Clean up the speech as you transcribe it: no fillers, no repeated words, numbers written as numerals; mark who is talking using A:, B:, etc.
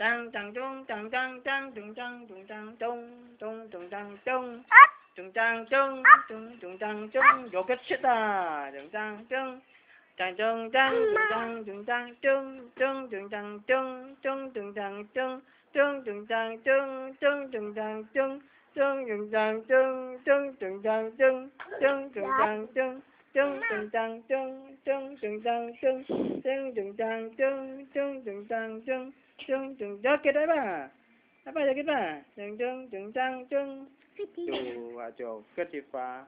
A: Trăng trăng trung trăng trăng trăng trăng trăng trăng trăng trung trung trung trăng trung trung trăng trung trung trung trăng trung vô kết shit à trung trăng trung trăng trung trăng trung trăng trung trung trung trăng trung trung trung trăng trung trung trung trăng trung trung trung trăng trung trung trung trăng trung trung trung trăng trung trung trung trăng trung trung trung trăng trung trung trung trăng trung trung trung trăng trung trung trung trăng trung trung trung cho cái đấy bà apa ya kita trung trung trung trăng trung tuh ajo ketipa